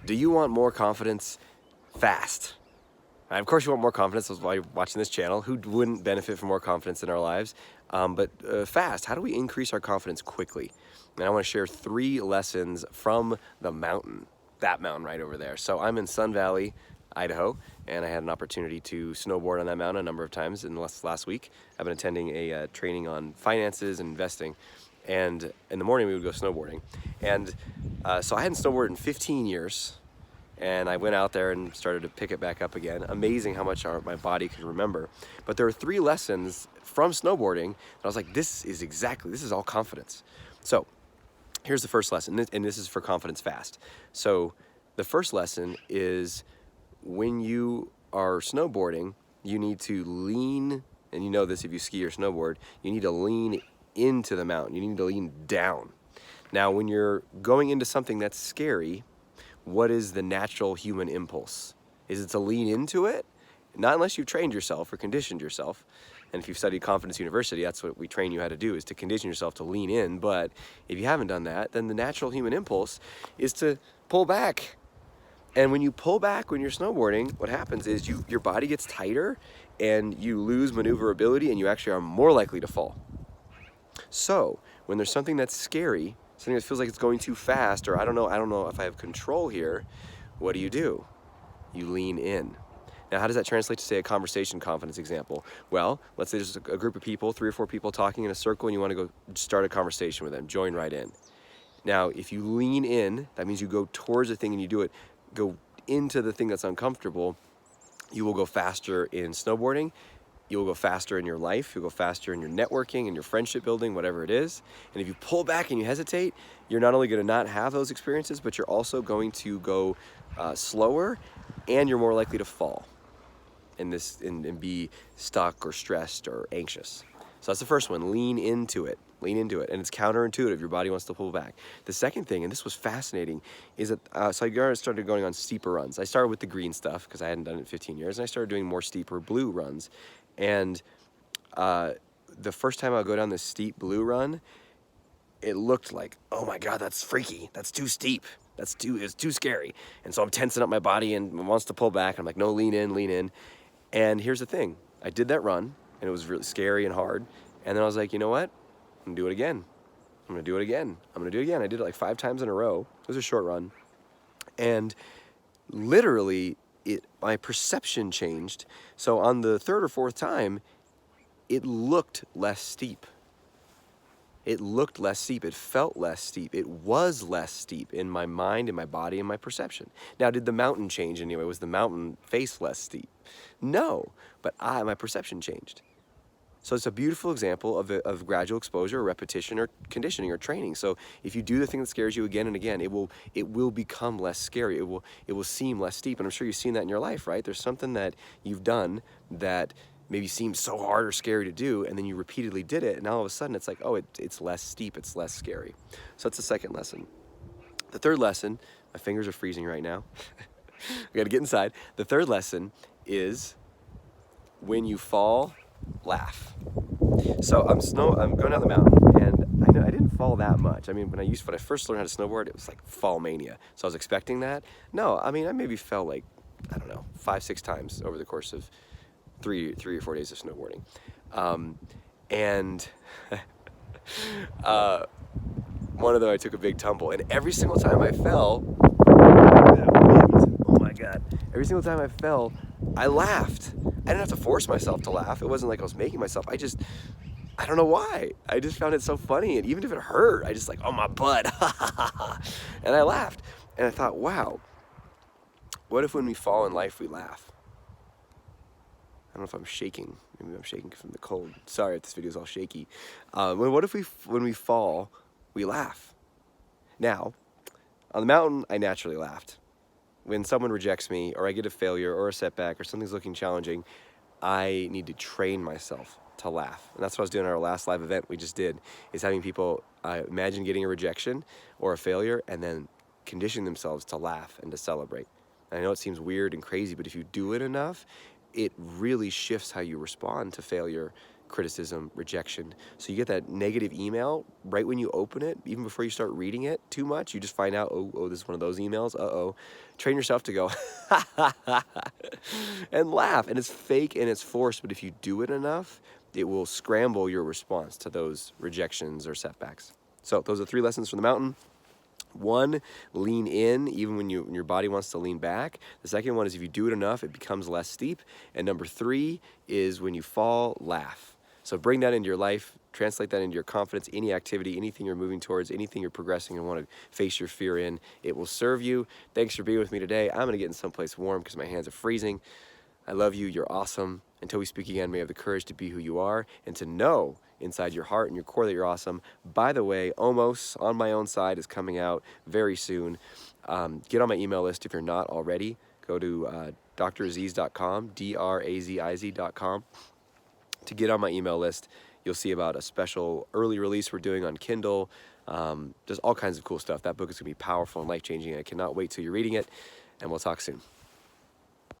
Do you want more confidence fast? Of course, you want more confidence. That's why you're watching this channel. Who wouldn't benefit from more confidence in our lives? But fast, how do we increase our confidence quickly? And I want to share 3 lessons from the mountain, that mountain right over there. So I'm in Sun Valley, Idaho, and I had an opportunity to snowboard on that mountain a number of times in the last week. I've been attending a training on finances and investing, and in the morning we would go snowboarding. And so I hadn't snowboarded in 15 years, and I went out there and started to pick it back up again. Amazing how much my body could remember. But there were 3 lessons from snowboarding that I was like, this is all confidence. So here's the first lesson, and this is for confidence fast. So the first lesson is, when you are snowboarding, you need to lean, and you know this if you ski or snowboard, you need to lean into the mountain. You need to lean down. Now, when you're going into something that's scary, what is the natural human impulse? Is it to lean into it? Not unless you've trained yourself or conditioned yourself. And if you've studied Confidence University, that's what we train you how to do, is to condition yourself to lean in. But if you haven't done that, then the natural human impulse is to pull back. And when you pull back when you're snowboarding, what happens is your body gets tighter and you lose maneuverability, and you actually are more likely to fall. So when there's something that's scary, something that feels like it's going too fast, or I don't know if I have control here, what do? You lean in. Now, how does that translate to, say, a conversation confidence example? Well, let's say there's a group of people, 3 or 4 people talking in a circle, and you want to go start a conversation with them. Join right in. Now, if you lean in, that means you go towards the thing and you do it, go into the thing that's uncomfortable. You will go faster in snowboarding. You will go faster in your life. You'll go faster in your networking and your friendship building, whatever it is. And if you pull back and you hesitate, you're not only going to not have those experiences, but you're also going to go slower, and you're more likely to fall and be stuck or stressed or anxious. So that's the first one. Lean into it. Lean into it. And it's counterintuitive. Your body wants to pull back. The second thing, and this was fascinating, is that so I started going on steeper runs. I started with the green stuff because I hadn't done it in 15 years, and I started doing more steeper blue runs. And the first time I would go down this steep blue run, it looked like, oh my God, that's freaky. That's too steep. It's too scary. And so I'm tensing up my body and it wants to pull back. I'm like, no, lean in, lean in. And here's the thing. I did that run, and it was really scary and hard. And then I was like, you know what? I'm gonna do it again. I'm gonna do it again. I'm gonna do it again. I did it like 5 times in a row. It was a short run. And literally, my perception changed. So on the 3rd or 4th time, it looked less steep. It looked less steep. It felt less steep. It was less steep in my mind, in my body, in my perception. Now, did the mountain change anyway? Was the mountain face less steep? No, but my perception changed. So it's a beautiful example of gradual exposure, or repetition, or conditioning, or training. So if you do the thing that scares you again and again, it will become less scary. It will seem less steep. And I'm sure you've seen that in your life, right? There's something that you've done that maybe seemed so hard or scary to do, and then you repeatedly did it, and all of a sudden it's like, oh, it's less steep, it's less scary. So that's the second lesson. The third lesson, my fingers are freezing right now. I gotta get inside. The third lesson is, when you fall, laugh. So I'm going down the mountain, and I didn't fall that much. I mean, when I first learned how to snowboard, it was like fall mania. So I was expecting that. No, I mean, I maybe fell like, I don't know, 5-6 times over the course of 3 or 4 days of snowboarding. One of them, I took a big tumble, and every single time I fell, oh my God, every single time I fell, I laughed. I didn't have to force myself to laugh. It wasn't like I was making myself. I don't know why. I just found it so funny, and even if it hurt, I just like, oh, my butt, and I laughed. And I thought, wow, what if when we fall in life, we laugh? I don't know if I'm shaking. Maybe I'm shaking from the cold. Sorry if this video is all shaky. What if when we fall, we laugh? Now, on the mountain, I naturally laughed. When someone rejects me, or I get a failure or a setback, or something's looking challenging, I need to train myself to laugh. And that's what I was doing at our last live event we just did, is having people imagine getting a rejection or a failure, and then condition themselves to laugh and to celebrate. And I know it seems weird and crazy, but if you do it enough, it really shifts how you respond to failure, criticism, rejection. So you get that negative email right when you open it, even before you start reading it too much, you just find out, oh, this is one of those emails, uh-oh. Train yourself to go, and laugh. And it's fake and it's forced, but if you do it enough, it will scramble your response to those rejections or setbacks. So those are 3 lessons from the mountain. 1, lean in even when your body wants to lean back. The second one is if you do it enough, it becomes less steep. And number 3 is when you fall, laugh. So bring that into your life, translate that into your confidence, any activity, anything you're moving towards, anything you're progressing and want to face your fear in. It will serve you. Thanks for being with me today. I'm going to get in someplace warm because my hands are freezing. I love you. You're awesome. Until we speak again, may you have the courage to be who you are and to know inside your heart and your core that you're awesome. By the way, Omos on My Own Side is coming out very soon. Get on my email list if you're not already. Go to draziz.com, draziz.com. To get on my email list, you'll see about a special early release we're doing on Kindle. There's all kinds of cool stuff. That book is going to be powerful and life-changing. I cannot wait till you're reading it, and we'll talk soon.